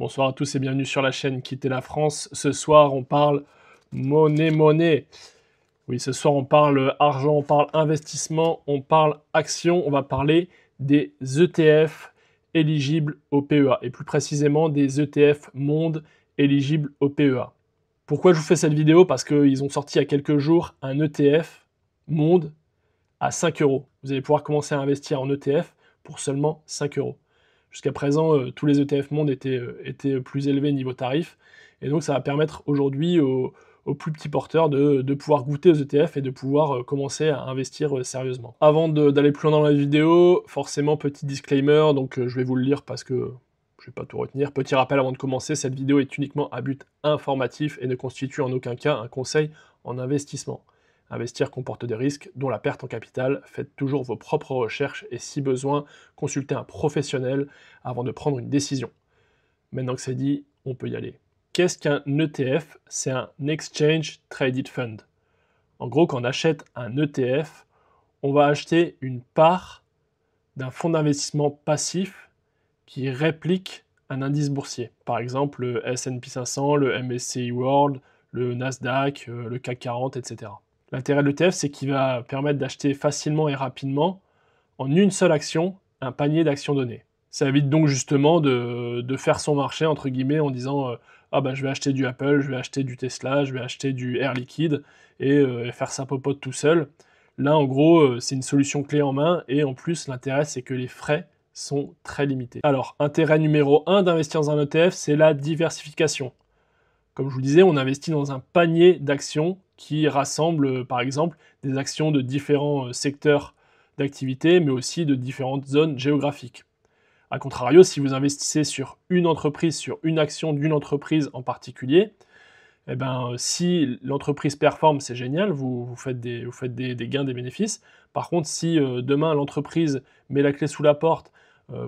Bonsoir à tous et bienvenue sur la chaîne Quitter la France. Ce soir, on parle monnaie. Oui, ce soir, on parle argent, on parle investissement, on parle action. On va parler des ETF éligibles au PEA et plus précisément des ETF monde éligibles au PEA. Pourquoi je vous fais cette vidéo? Parce qu'ils ont sorti il y a quelques jours un ETF monde à 5 euros. Vous allez pouvoir commencer à investir en ETF pour seulement 5 euros. Jusqu'à présent, tous les ETF monde étaient plus élevés niveau tarif, et donc ça va permettre aujourd'hui aux plus petits porteurs de pouvoir goûter aux ETF et de pouvoir commencer à investir sérieusement. Avant d'aller plus loin dans la vidéo, forcément petit disclaimer, donc je vais vous le lire parce que je vais pas tout retenir. Petit rappel avant de commencer, cette vidéo est uniquement à but informatif et ne constitue en aucun cas un conseil en investissement. Investir comporte des risques, dont la perte en capital. Faites toujours vos propres recherches et si besoin, consultez un professionnel avant de prendre une décision. Maintenant que c'est dit, on peut y aller. Qu'est-ce qu'un ETF? C'est un Exchange Traded Fund. En gros, quand on achète un ETF, on va acheter une part d'un fonds d'investissement passif qui réplique un indice boursier. Par exemple, le S&P 500, le MSCI World, le Nasdaq, le CAC 40, etc. L'intérêt de l'ETF, c'est qu'il va permettre d'acheter facilement et rapidement, en une seule action, un panier d'actions données. Ça évite donc justement de faire son marché, entre guillemets, en disant ah bah je vais acheter du Apple, je vais acheter du Tesla, je vais acheter du Air Liquide, et faire sa popote tout seul. Là, en gros, c'est une solution clé en main, et en plus, l'intérêt, c'est que les frais sont très limités. Alors, intérêt numéro 1 d'investir dans un ETF, c'est la diversification. Comme je vous disais, on investit dans un panier d'actions qui rassemble, par exemple, des actions de différents secteurs d'activité, mais aussi de différentes zones géographiques. A contrario, si vous investissez sur une entreprise, sur une action d'une entreprise en particulier, eh ben, si l'entreprise performe, c'est génial, vous faites des gains, des bénéfices. Par contre, si demain l'entreprise met la clé sous la porte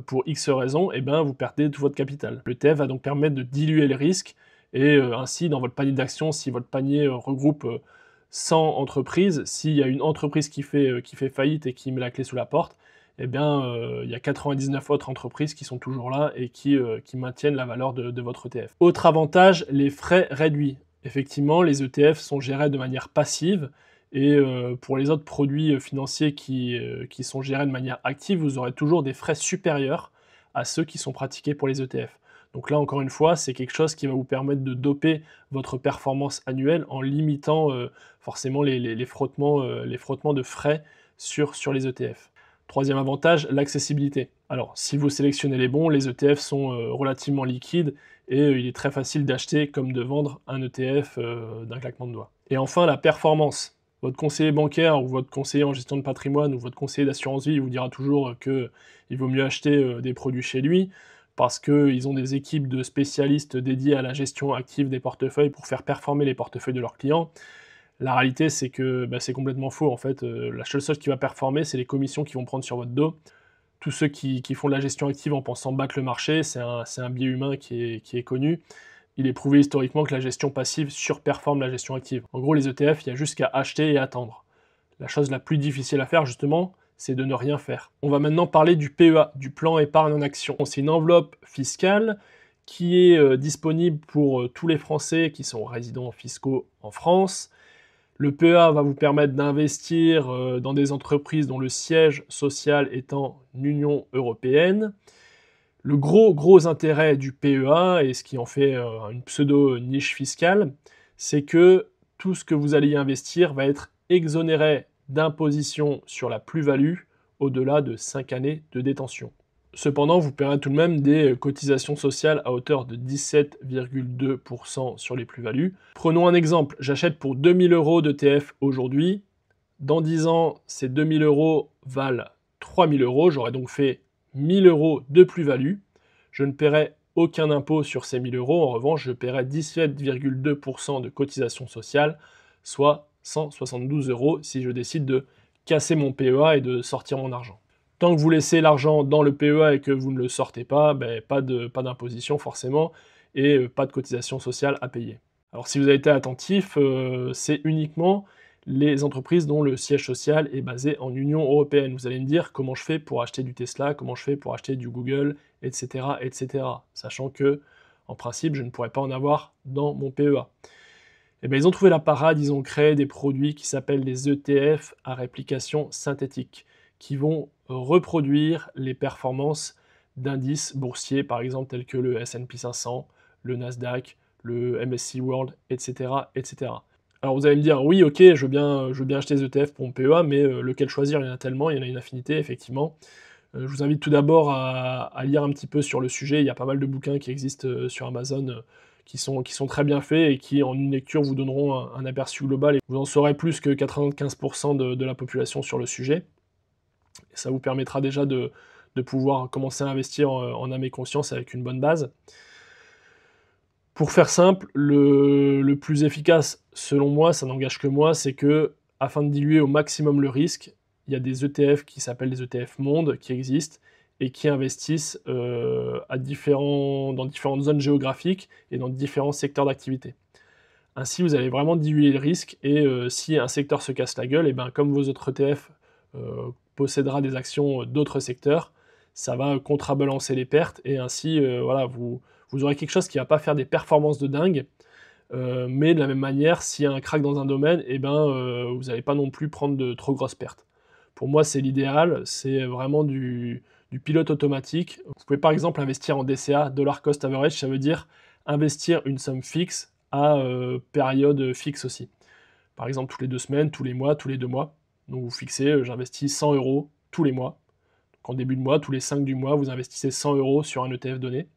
pour X raisons, eh ben, vous perdez tout votre capital. L'ETF va donc permettre de diluer les risques, et ainsi, dans votre panier d'actions, si votre panier regroupe 100 entreprises, s'il y a une entreprise qui fait faillite et qui met la clé sous la porte, eh bien, il y a 99 autres entreprises qui sont toujours là et qui maintiennent la valeur de votre ETF. Autre avantage, les frais réduits. Effectivement, les ETF sont gérés de manière passive, et pour les autres produits financiers qui sont gérés de manière active, vous aurez toujours des frais supérieurs à ceux qui sont pratiqués pour les ETF. Donc là, encore une fois, c'est quelque chose qui va vous permettre de doper votre performance annuelle en limitant forcément les frottements de frais sur les ETF. Troisième avantage, l'accessibilité. Alors, si vous sélectionnez les bons, les ETF sont relativement liquides, et il est très facile d'acheter comme de vendre un ETF d'un claquement de doigts. Et enfin, la performance. Votre conseiller bancaire ou votre conseiller en gestion de patrimoine ou votre conseiller d'assurance vie vous dira toujours qu'il vaut mieux acheter des produits chez lui, parce qu'ils ont des équipes de spécialistes dédiés à la gestion active des portefeuilles pour faire performer les portefeuilles de leurs clients. La réalité, c'est que c'est complètement faux. En fait, la seule chose qui va performer, c'est les commissions qu'ils vont prendre sur votre dos. Tous ceux qui font de la gestion active en pensant battre le marché, c'est un biais humain qui est connu. Il est prouvé historiquement que la gestion passive surperforme la gestion active. En gros, les ETF, il y a juste qu'à acheter et attendre. La chose la plus difficile à faire, justement, c'est de ne rien faire. On va maintenant parler du PEA, du plan épargne en action. C'est une enveloppe fiscale qui est disponible pour tous les Français qui sont résidents fiscaux en France. Le PEA va vous permettre d'investir dans des entreprises dont le siège social est en Union européenne. Le gros intérêt du PEA, et ce qui en fait une pseudo-niche fiscale, c'est que tout ce que vous allez y investir va être exonéré d'imposition sur la plus-value au-delà de 5 années de détention. Cependant, vous paierez tout de même des cotisations sociales à hauteur de 17,2% sur les plus-values. Prenons un exemple, j'achète pour 2000 € d'ETF aujourd'hui. Dans 10 ans, ces 2000 € valent 3000 €, j'aurai donc fait 1000 € de plus-value. Je ne paierai aucun impôt sur ces 1000 €, en revanche, je paierai 17,2% de cotisations sociales, soit 172 € si je décide de casser mon PEA et de sortir mon argent. Tant que vous laissez l'argent dans le PEA et que vous ne le sortez pas, pas d'imposition forcément, et pas de cotisation sociale à payer. Alors si vous avez été attentif, c'est uniquement les entreprises dont le siège social est basé en Union européenne. Vous allez me dire comment je fais pour acheter du Tesla, comment je fais pour acheter du Google, etc., etc. Sachant que En principe, je ne pourrais pas en avoir dans mon PEA. Et bien, ils ont trouvé la parade, ils ont créé des produits qui s'appellent les ETF à réplication synthétique, qui vont reproduire les performances d'indices boursiers, par exemple, tels que le S&P 500, le Nasdaq, le MSCI World, etc., etc. Alors vous allez me dire, oui, ok, je veux bien acheter des ETF pour mon PEA, mais lequel choisir? Il y en a tellement, il y en a une infinité, effectivement. Je vous invite tout d'abord à lire un petit peu sur le sujet. Il y a pas mal de bouquins qui existent sur Amazon qui sont très bien faits et qui, en une lecture, vous donneront un aperçu global et vous en saurez plus que 95% de la population sur le sujet. Et ça vous permettra déjà de pouvoir commencer à investir en âme et conscience avec une bonne base. Pour faire simple, le plus efficace, selon moi, ça n'engage que moi, c'est que, afin de diluer au maximum le risque, il y a des ETF qui s'appellent les ETF Monde, qui existent, et qui investissent dans différentes zones géographiques et dans différents secteurs d'activité. Ainsi, vous allez vraiment diluer le risque, et si un secteur se casse la gueule, et ben, comme vos autres ETF possédera des actions d'autres secteurs, ça va contrebalancer les pertes, et ainsi, voilà, vous aurez quelque chose qui ne va pas faire des performances de dingue, mais de la même manière, s'il y a un crack dans un domaine, et ben, vous n'allez pas non plus prendre de trop grosses pertes. Pour moi, c'est l'idéal, c'est vraiment du pilote automatique. Vous pouvez par exemple investir en DCA, Dollar Cost Average, ça veut dire investir une somme fixe à période fixe aussi. Par exemple, tous les 2 semaines, tous les mois, tous les 2 mois. Donc vous fixez, j'investis 100 € tous les mois. Donc en début de mois, tous les 5 du mois, vous investissez 100 € sur un ETF donné.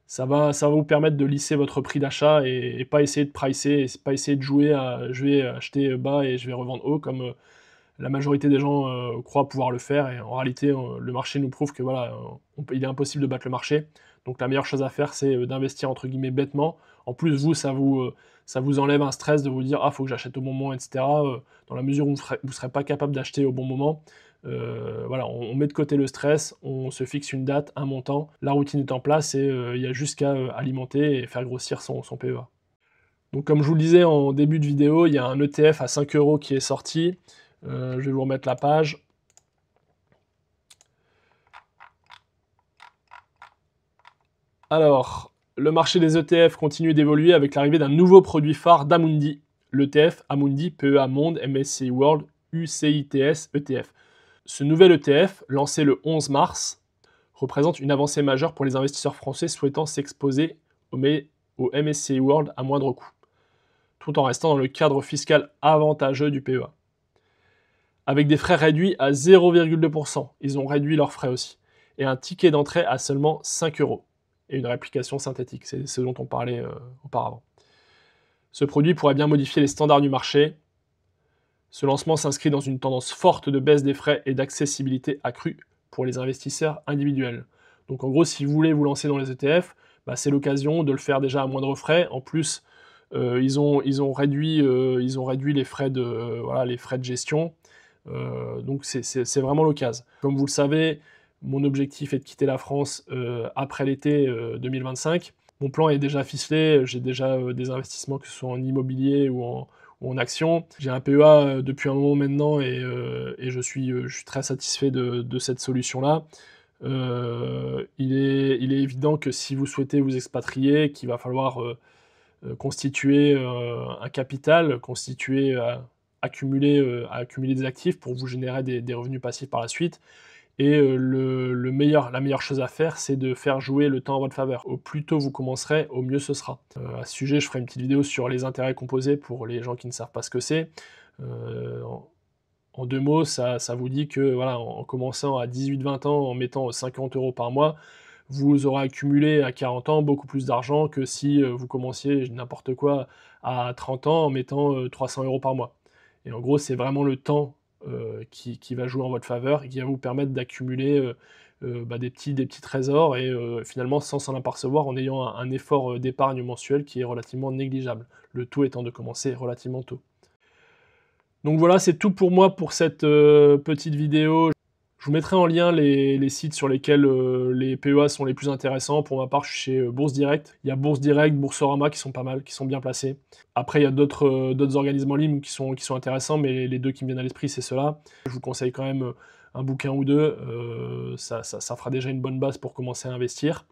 Ça va vous permettre de lisser votre prix d'achat et pas essayer de pricer, et pas essayer de jouer à je vais acheter bas et je vais revendre haut comme la majorité des gens croient pouvoir le faire, et en réalité, le marché nous prouve que voilà, il est impossible de battre le marché. Donc la meilleure chose à faire, c'est d'investir entre guillemets bêtement. En plus, vous, ça vous enlève un stress de vous dire ah, faut que j'achète au bon moment, etc. Dans la mesure où vous ne serez pas capable d'acheter au bon moment, voilà, on met de côté le stress, on se fixe une date, un montant, la routine est en place, et il y a juste qu'à alimenter et faire grossir son PEA. Donc comme je vous le disais en début de vidéo, il y a un ETF à 5 € qui est sorti. Je vais vous remettre la page. Alors, le marché des ETF continue d'évoluer avec l'arrivée d'un nouveau produit phare d'Amundi, l'ETF Amundi PEA Monde MSCI World UCITS ETF. Ce nouvel ETF, lancé le 11 mars, représente une avancée majeure pour les investisseurs français souhaitant s'exposer au MSCI World à moindre coût, tout en restant dans le cadre fiscal avantageux du PEA. Avec des frais réduits à 0,2%, ils ont réduit leurs frais aussi, et un ticket d'entrée à seulement 5 €, et une réplication synthétique, c'est ce dont on parlait auparavant. Ce produit pourrait bien modifier les standards du marché. Ce lancement s'inscrit dans une tendance forte de baisse des frais et d'accessibilité accrue pour les investisseurs individuels. Donc en gros, si vous voulez vous lancer dans les ETF, bah, c'est l'occasion de le faire déjà à moindre frais. En plus, ils ont réduit les frais de gestion. Donc c'est vraiment l'occasion. Comme vous le savez, mon objectif est de quitter la France après l'été 2025. Mon plan est déjà ficelé, j'ai déjà des investissements, que ce soit en immobilier ou en actions. J'ai un PEA depuis un moment maintenant, et je suis très satisfait de cette solution-là. Il est évident que si vous souhaitez vous expatrier, qu'il va falloir constituer un capital, accumuler des actifs pour vous générer des revenus passifs par la suite. Et la meilleure chose à faire, c'est de faire jouer le temps en votre faveur. Au plus tôt vous commencerez, au mieux ce sera. À ce sujet, je ferai une petite vidéo sur les intérêts composés pour les gens qui ne savent pas ce que c'est. En 2 mots, ça vous dit que voilà, en commençant à 18-20 ans, en mettant 50 € par mois, vous aurez accumulé à 40 ans beaucoup plus d'argent que si vous commenciez n'importe quoi à 30 ans en mettant 300 € par mois. Et en gros, c'est vraiment le temps qui va jouer en votre faveur et qui va vous permettre d'accumuler des petits trésors, et finalement sans s'en apercevoir, en ayant un effort d'épargne mensuel qui est relativement négligeable, le tout étant de commencer relativement tôt. Donc voilà, c'est tout pour moi pour cette petite vidéo. Je vous mettrai en lien les sites sur lesquels les PEA sont les plus intéressants. Pour ma part, je suis chez Bourse Direct. Il y a Bourse Direct, Boursorama qui sont pas mal, qui sont bien placés. Après, il y a d'autres organismes en ligne qui sont intéressants, mais les deux qui me viennent à l'esprit, c'est ceux-là. Je vous conseille quand même un bouquin ou deux. Ça fera déjà une bonne base pour commencer à investir.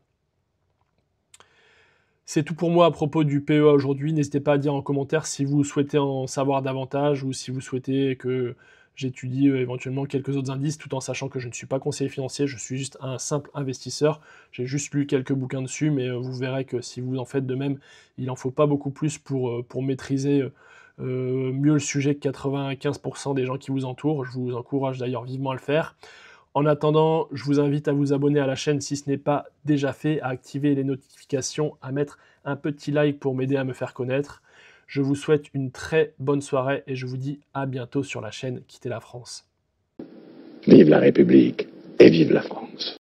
C'est tout pour moi à propos du PEA aujourd'hui. N'hésitez pas à dire en commentaire si vous souhaitez en savoir davantage ou si vous souhaitez que j'étudie éventuellement quelques autres indices, tout en sachant que je ne suis pas conseiller financier, je suis juste un simple investisseur. J'ai juste lu quelques bouquins dessus, mais vous verrez que si vous en faites de même, il n'en faut pas beaucoup plus pour maîtriser mieux le sujet que 95% des gens qui vous entourent. Je vous encourage d'ailleurs vivement à le faire. En attendant, je vous invite à vous abonner à la chaîne si ce n'est pas déjà fait, à activer les notifications, à mettre un petit like pour m'aider à me faire connaître. Je vous souhaite une très bonne soirée et je vous dis à bientôt sur la chaîne Quittez la France. Vive la République et vive la France.